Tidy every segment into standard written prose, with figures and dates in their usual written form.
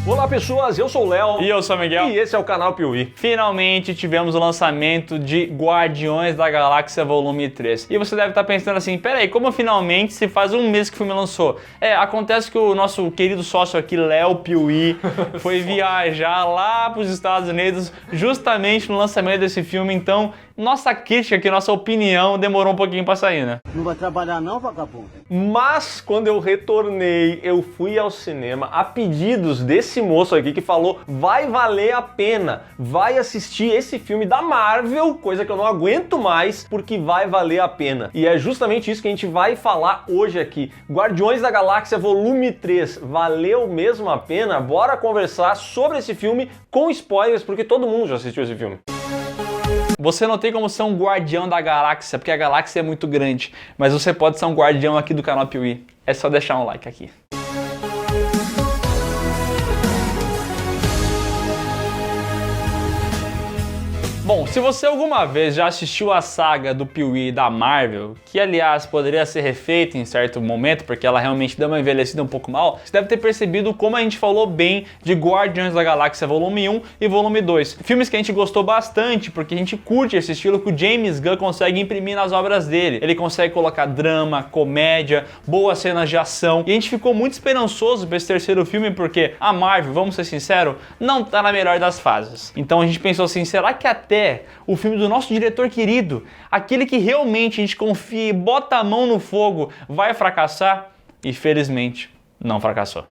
Olá pessoas, eu sou o Léo. E eu sou o Miguel. E esse é o canal Piuí. Finalmente tivemos o lançamento de Guardiões da Galáxia Volume 3. E você deve estar pensando assim, peraí, como finalmente se faz um mês que o filme lançou? Acontece que o nosso querido sócio aqui, Léo Piuí, foi viajar lá para os Estados Unidos justamente no lançamento desse filme, então nossa crítica aqui, nossa opinião demorou um pouquinho para sair, né? Não vai trabalhar não, vagabundo? Mas quando eu retornei, eu fui ao cinema a pedidos desse moço aqui que falou: vai valer a pena, vai assistir esse filme da Marvel, coisa que eu não aguento mais, porque vai valer a pena. E é justamente isso que a gente vai falar hoje aqui. Guardiões da Galáxia Volume 3, valeu mesmo a pena? Bora conversar sobre esse filme com spoilers, porque todo mundo já assistiu esse filme. Você não tem como ser um guardião da galáxia, porque a galáxia é muito grande, mas você pode ser um guardião aqui do canal Piuí. É só deixar um like aqui. Bom, se você alguma vez já assistiu a saga do Piuí da Marvel, que aliás poderia ser refeita em certo momento, porque ela realmente deu uma envelhecida um pouco mal, você deve ter percebido como a gente falou bem de Guardiões da Galáxia Volume 1 e Volume 2. Filmes que a gente gostou bastante, porque a gente curte esse estilo que o James Gunn consegue imprimir nas obras dele. Ele consegue colocar drama, comédia, boas cenas de ação, e a gente ficou muito esperançoso para esse terceiro filme, porque a Marvel, vamos ser sinceros, não tá na melhor das fases. Então a gente pensou assim, será que até o filme do nosso diretor querido, aquele que realmente a gente confia e bota a mão no fogo, vai fracassar? E felizmente não fracassou.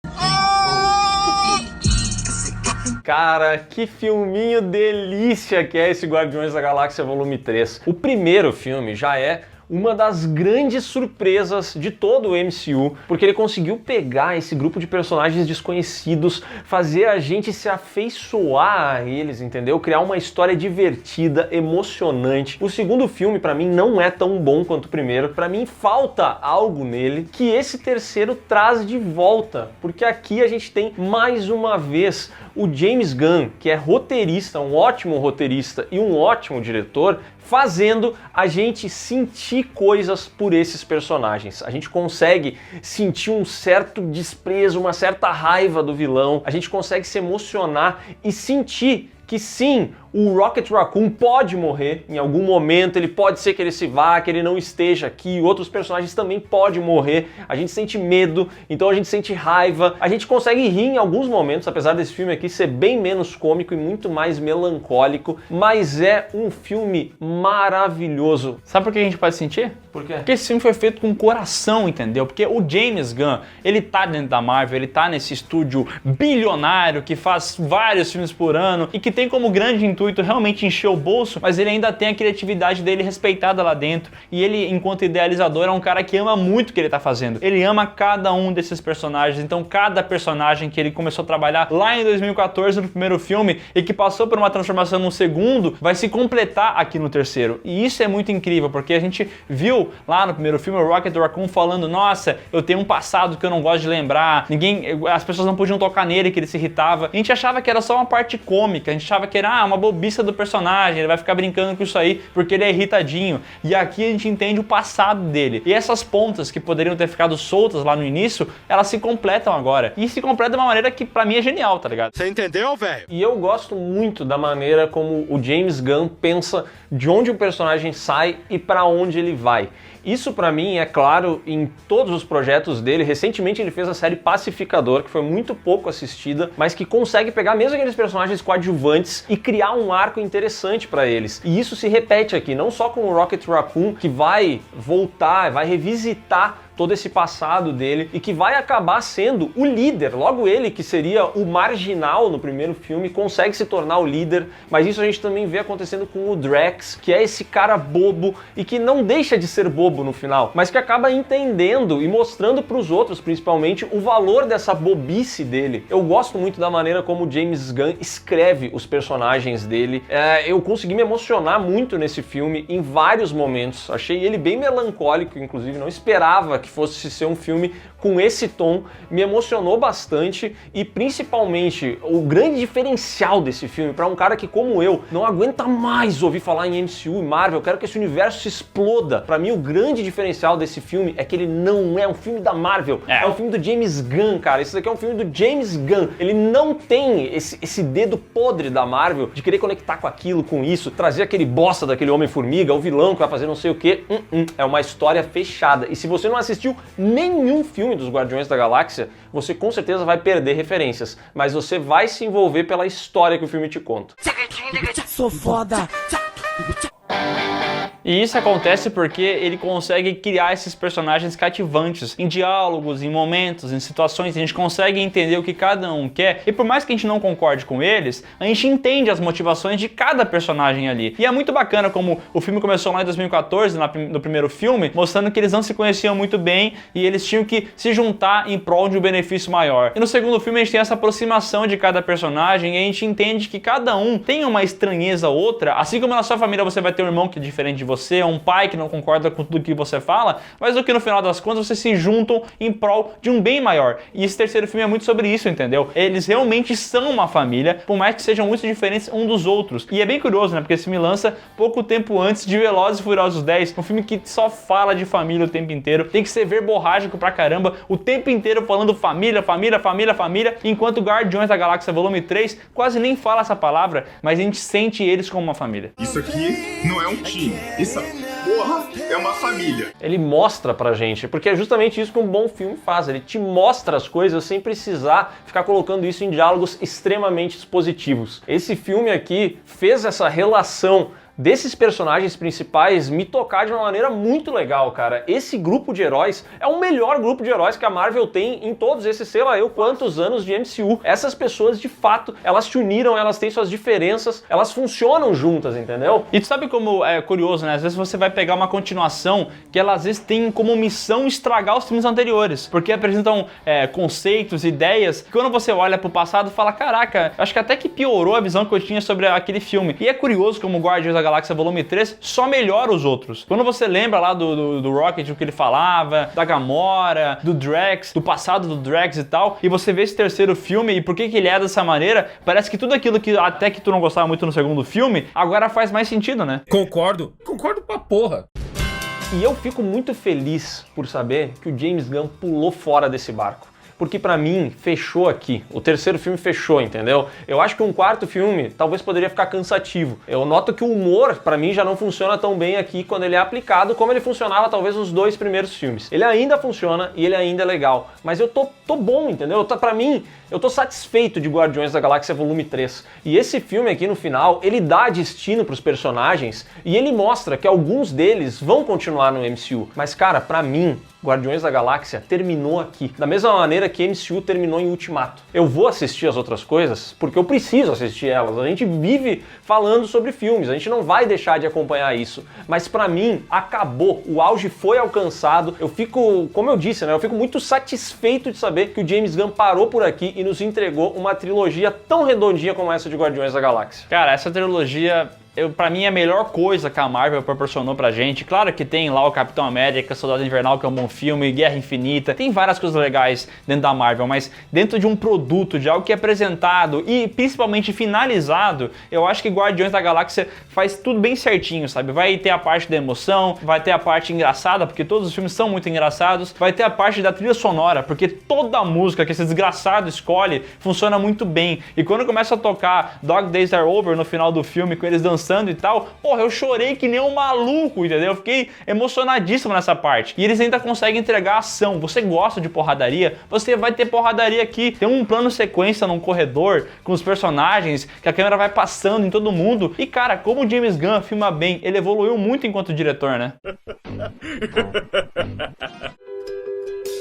Cara, que filminho delícia que é esse Guardiões da Galáxia Volume 3. O primeiro filme já é uma das grandes surpresas de todo o MCU, porque ele conseguiu pegar esse grupo de personagens desconhecidos, fazer a gente se afeiçoar a eles, entendeu? Criar uma história divertida, emocionante. O segundo filme, pra mim, não é tão bom quanto o primeiro. Pra mim, falta algo nele que esse terceiro traz de volta, porque aqui a gente tem, mais uma vez, o James Gunn, que é roteirista, um ótimo roteirista e um ótimo diretor, fazendo a gente sentir coisas por esses personagens. A gente consegue sentir um certo desprezo, uma certa raiva do vilão, a gente consegue se emocionar e sentir que sim, o Rocket Raccoon pode morrer em algum momento, ele pode ser que ele se vá, que ele não esteja aqui, outros personagens também podem morrer, a gente sente medo, então a gente sente raiva, a gente consegue rir em alguns momentos, apesar desse filme aqui ser bem menos cômico e muito mais melancólico, mas é um filme maravilhoso. Sabe por que a gente pode sentir? Por quê? Porque esse filme foi feito com coração, entendeu? Porque o James Gunn, ele tá dentro da Marvel, ele tá nesse estúdio bilionário que faz vários filmes por ano e que tem como grande intuito realmente encher o bolso, mas ele ainda tem a criatividade dele respeitada lá dentro. E ele, enquanto idealizador, é um cara que ama muito o que ele tá fazendo. Ele ama cada um desses personagens, então cada personagem que ele começou a trabalhar lá em 2014 no primeiro filme e que passou por uma transformação no segundo, vai se completar aqui no terceiro. E isso é muito incrível, porque a gente viu lá no primeiro filme o Rocket Raccoon falando: nossa, eu tenho um passado que eu não gosto de lembrar, as pessoas não podiam tocar nele, que ele se irritava. A gente achava que era só uma parte cômica, a gente achava que era uma bobiça do personagem, ele vai ficar brincando com isso aí porque ele é irritadinho. E aqui a gente entende o passado dele. E essas pontas que poderiam ter ficado soltas lá no início, elas se completam agora. E se completam de uma maneira que pra mim é genial, tá ligado? Você entendeu, velho? E eu gosto muito da maneira como o James Gunn pensa de onde o personagem sai e pra onde ele vai. Isso pra mim é claro em todos os projetos dele. Recentemente ele fez a série Pacificador, que foi muito pouco assistida, mas que consegue pegar mesmo aqueles personagens coadjuvantes e criar um arco interessante pra eles. E isso se repete aqui, não só com o Rocket Raccoon, que vai voltar, vai revisitar todo esse passado dele e que vai acabar sendo o líder. Logo ele, que seria o marginal no primeiro filme, consegue se tornar o líder, mas isso a gente também vê acontecendo com o Drax, que é esse cara bobo e que não deixa de ser bobo no final, mas que acaba entendendo e mostrando para os outros, principalmente, o valor dessa bobice dele. Eu gosto muito da maneira como o James Gunn escreve os personagens dele. Eu consegui me emocionar muito nesse filme em vários momentos. Achei ele bem melancólico, inclusive, não esperava que fosse ser um filme com esse tom, me emocionou bastante e principalmente o grande diferencial desse filme para um cara que, como eu, não aguenta mais ouvir falar em MCU e Marvel, eu quero que esse universo se exploda. Para mim, o grande diferencial desse filme é que ele não é um filme da Marvel, é um filme do James Gunn, cara. Esse daqui é um filme do James Gunn. Ele não tem esse dedo podre da Marvel de querer conectar com aquilo, com isso, trazer aquele bosta daquele Homem-Formiga, o vilão que vai fazer não sei o que. É uma história fechada. E se você não assistiu nenhum filme dos Guardiões da Galáxia, você com certeza vai perder referências, mas você vai se envolver pela história que o filme te conta. Sou foda. E isso acontece porque ele consegue criar esses personagens cativantes em diálogos, em momentos, em situações. A gente consegue entender o que cada um quer. E por mais que a gente não concorde com eles, a gente entende as motivações de cada personagem ali. E é muito bacana como o filme começou lá em 2014, no primeiro filme, mostrando que eles não se conheciam muito bem e eles tinham que se juntar em prol de um benefício maior. E no segundo filme a gente tem essa aproximação de cada personagem e a gente entende que cada um tem uma estranheza ou outra. Assim como na sua família você vai ter um irmão que é diferente de você, um pai que não concorda com tudo que você fala, mas o que no final das contas vocês se juntam em prol de um bem maior. E esse terceiro filme é muito sobre isso, entendeu? Eles realmente são uma família, por mais que sejam muito diferentes um dos outros. E é bem curioso, né? Porque esse filme lança pouco tempo antes de Velozes e Furiosos 10, um filme que só fala de família o tempo inteiro, tem que ser verborrágico pra caramba, o tempo inteiro falando família, família, família, família, enquanto Guardiões da Galáxia Volume 3 quase nem fala essa palavra, mas a gente sente eles como uma família. Isso aqui não é um time, isso, porra, é uma família. Ele mostra pra gente, porque é justamente isso que um bom filme faz, ele te mostra as coisas sem precisar ficar colocando isso em diálogos extremamente expositivos. Esse filme aqui fez essa relação desses personagens principais me tocar de uma maneira muito legal, cara. Esse grupo de heróis é o melhor grupo de heróis que a Marvel tem em todos esses, sei lá eu, quantos anos de MCU. Essas pessoas, de fato, elas se uniram, elas têm suas diferenças, elas funcionam juntas, entendeu? E tu sabe como é curioso, né? Às vezes você vai pegar uma continuação que ela às vezes tem como missão estragar os filmes anteriores, porque apresentam conceitos, ideias, que quando você olha pro passado fala, caraca, acho que até que piorou a visão que eu tinha sobre aquele filme. E é curioso como Guardiões da Galáxia Volume 3 só melhora os outros. Quando você lembra lá do Rocket, o que ele falava, da Gamora, do Drax, do passado do Drax e tal, e você vê esse terceiro filme e por que ele é dessa maneira, parece que tudo aquilo que até que tu não gostava muito no segundo filme, agora faz mais sentido, né? Concordo pra porra. E eu fico muito feliz por saber que o James Gunn pulou fora desse barco. Porque pra mim, fechou aqui. O terceiro filme fechou, entendeu? Eu acho que um quarto filme talvez poderia ficar cansativo. Eu noto que o humor, pra mim, já não funciona tão bem aqui quando ele é aplicado como ele funcionava talvez nos dois primeiros filmes. Ele ainda funciona e ele ainda é legal. Mas eu tô bom, entendeu? Pra mim, eu tô satisfeito de Guardiões da Galáxia Volume 3. E esse filme aqui no final, ele dá destino pros personagens e ele mostra que alguns deles vão continuar no MCU. Mas, cara, pra mim, Guardiões da Galáxia terminou aqui. Da mesma maneira que MCU terminou em Ultimato. Eu vou assistir as outras coisas porque eu preciso assistir elas. A gente vive falando sobre filmes, a gente não vai deixar de acompanhar isso. Mas pra mim, acabou. O auge foi alcançado. Eu fico, como eu disse, né? Eu fico muito satisfeito de saber que o James Gunn parou por aqui e nos entregou uma trilogia tão redondinha como essa de Guardiões da Galáxia. Cara, essa trilogia... pra mim é a melhor coisa que a Marvel proporcionou pra gente. Claro que tem lá o Capitão América, Soldado Invernal, que é um bom filme, Guerra Infinita, tem várias coisas legais dentro da Marvel, mas dentro de um produto, de algo que é apresentado e principalmente finalizado, eu acho que Guardiões da Galáxia faz tudo bem certinho, sabe? Vai ter a parte da emoção, vai ter a parte engraçada, porque todos os filmes são muito engraçados, vai ter a parte da trilha sonora, porque toda a música que esse desgraçado escolhe funciona muito bem. E quando começa a tocar Dog Days Are Over no final do filme, com eles dançando e tal, porra, eu chorei que nem um maluco, entendeu? Eu fiquei emocionadíssimo nessa parte. E eles ainda conseguem entregar ação. Você gosta de porradaria? Você vai ter porradaria aqui. Tem um plano sequência num corredor com os personagens, que a câmera vai passando em todo mundo. E cara, como o James Gunn filma bem, ele evoluiu muito enquanto diretor, né?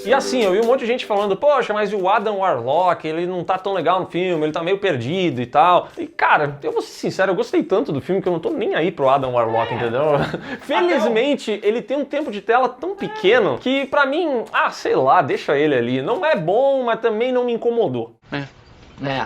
E assim, eu vi um monte de gente falando, poxa, mas o Adam Warlock, ele não tá tão legal no filme, ele tá meio perdido e tal. E cara, eu vou ser sincero, eu gostei tanto do filme que eu não tô nem aí pro Adam Warlock, entendeu? Felizmente, ele tem um tempo de tela tão pequeno que pra mim, sei lá, deixa ele ali. Não é bom, mas também não me incomodou.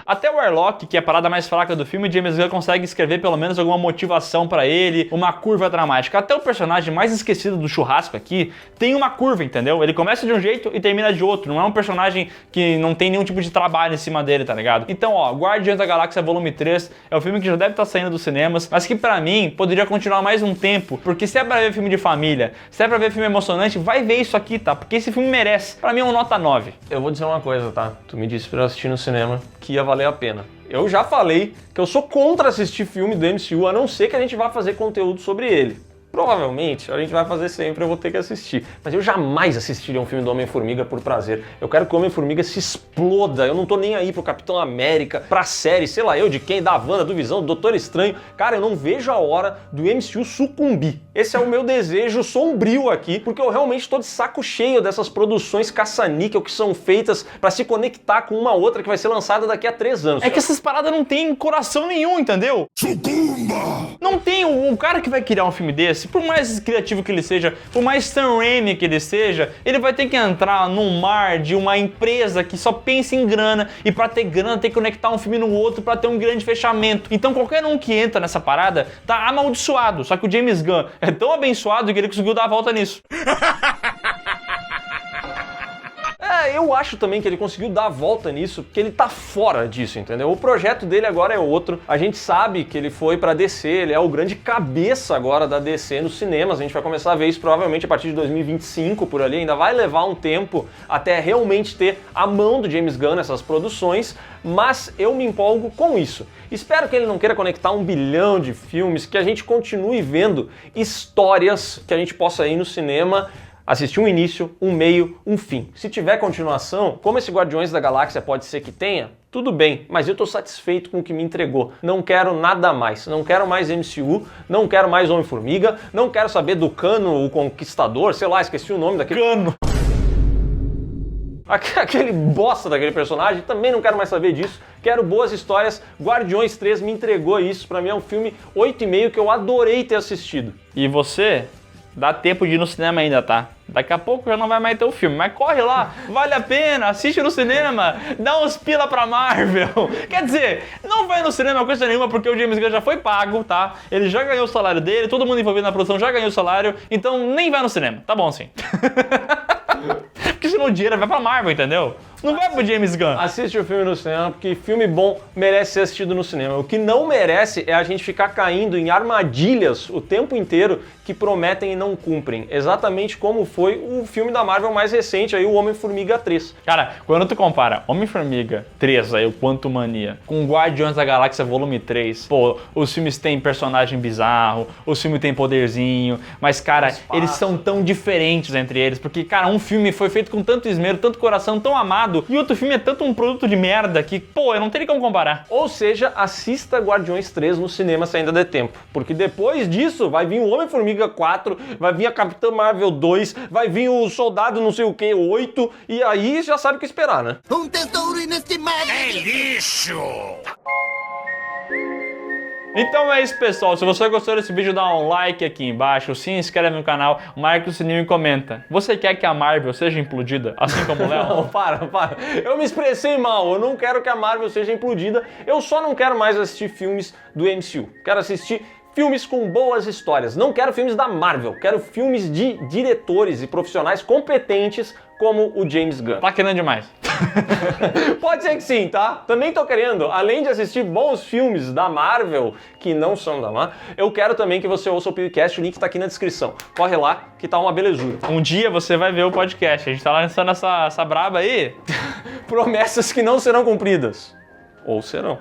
Até o Warlock, que é a parada mais fraca do filme, James Gunn consegue escrever pelo menos alguma motivação pra ele, uma curva dramática. Até o personagem mais esquecido do churrasco aqui tem uma curva, entendeu? Ele começa de um jeito e termina de outro. Não é um personagem que não tem nenhum tipo de trabalho em cima dele, tá ligado? Então, ó, Guardiões da Galáxia Volume 3 é um filme que já deve estar saindo dos cinemas, mas que pra mim poderia continuar mais um tempo, porque se é pra ver filme de família, se é pra ver filme emocionante, vai ver isso aqui, tá? Porque esse filme merece. Pra mim é um nota 9. Eu vou dizer uma coisa, tá? Tu me disse pra eu assistir no cinema que ia valer a pena. Eu já falei que eu sou contra assistir filme do MCU, a não ser que a gente vá fazer conteúdo sobre ele. Provavelmente a gente vai fazer sempre, eu vou ter que assistir. Mas eu jamais assistiria um filme do Homem-Formiga por prazer. Eu quero que o Homem-Formiga se exploda. Eu não tô nem aí pro Capitão América, pra série, sei lá eu, de quem, da Wanda, do Visão, do Doutor Estranho. Cara, eu não vejo a hora do MCU sucumbir. Esse é o meu desejo sombrio aqui, porque eu realmente tô de saco cheio dessas produções caça-níquel que são feitas pra se conectar com uma outra que vai ser lançada daqui a 3 anos. É que essas paradas não tem coração nenhum, entendeu? Não tem o cara que vai criar um filme desse, por mais criativo que ele seja, por mais Sam Raimi que ele seja, ele vai ter que entrar num mar de uma empresa que só pensa em grana, e pra ter grana tem que conectar um filme no outro pra ter um grande fechamento. Então qualquer um que entra nessa parada tá amaldiçoado, só que o James Gunn é tão abençoado que ele conseguiu dar a volta nisso. Eu acho também que ele conseguiu dar a volta nisso, porque ele tá fora disso, entendeu? O projeto dele agora é outro. A gente sabe que ele foi pra DC, ele é o grande cabeça agora da DC nos cinemas. A gente vai começar a ver isso provavelmente a partir de 2025, por ali. Ainda vai levar um tempo até realmente ter a mão do James Gunn nessas produções, mas eu me empolgo com isso. Espero que ele não queira conectar 1 bilhão de filmes, que a gente continue vendo histórias que a gente possa ir no cinema, assistir um início, um meio, um fim. Se tiver continuação, como esse Guardiões da Galáxia pode ser que tenha, tudo bem, mas eu tô satisfeito com o que me entregou. Não quero nada mais. Não quero mais MCU, não quero mais Homem-Formiga, não quero saber do Cano, o Conquistador, sei lá, esqueci o nome daquele... Cano! Aquele bosta daquele personagem, também não quero mais saber disso. Quero boas histórias. Guardiões 3 me entregou isso. Pra mim é um filme 8,5 que eu adorei ter assistido. E você... dá tempo de ir no cinema ainda, tá? Daqui a pouco já não vai mais ter o filme, mas corre lá, vale a pena, assiste no cinema, dá uns pila pra Marvel. Quer dizer, não vai no cinema coisa nenhuma, porque o James Gunn já foi pago, tá? Ele já ganhou o salário dele, todo mundo envolvido na produção já ganhou o salário, então nem vai no cinema, tá bom assim. Porque senão o dinheiro vai pra Marvel, entendeu? Não vai pro James Gunn. Assiste o filme no cinema, porque filme bom merece ser assistido no cinema. O que não merece é a gente ficar caindo em armadilhas o tempo inteiro que prometem e não cumprem. Exatamente como foi o filme da Marvel mais recente, aí o Homem-Formiga 3. Cara, quando tu compara Homem-Formiga 3, aí o Quantumania, com Guardiões da Galáxia Volume 3, pô, os filmes têm personagem bizarro, os filmes têm poderzinho, mas, cara, eles são tão diferentes entre eles, porque, cara, um filme foi feito com tanto esmero, tanto coração, tão amado, e outro filme é tanto um produto de merda que, pô, eu não teria como comparar. Ou seja, assista Guardiões 3 no cinema se ainda der tempo, porque depois disso vai vir o Homem-Formiga 4, vai vir a Capitã Marvel 2, vai vir o Soldado não sei o que 8, e aí já sabe o que esperar, né? Um tesouro inestimável. Então é isso, pessoal. Se você gostou desse vídeo, dá um like aqui embaixo, se inscreve no canal, marca o sininho e comenta. Você quer que a Marvel seja implodida, assim como o Léo? Não, para. Eu me expressei mal. Eu não quero que a Marvel seja implodida. Eu só não quero mais assistir filmes do MCU. Quero assistir filmes com boas histórias. Não quero filmes da Marvel. Quero filmes de diretores e profissionais competentes como o James Gunn. Tá querendo demais. Pode ser que sim, tá? Também tô querendo, além de assistir bons filmes da Marvel, que não são da Marvel, eu quero também que você ouça o podcast, o link tá aqui na descrição. Corre lá, que tá uma belezura. Um dia você vai ver o podcast. A gente tá lançando essa braba aí. Promessas que não serão cumpridas. Ou serão.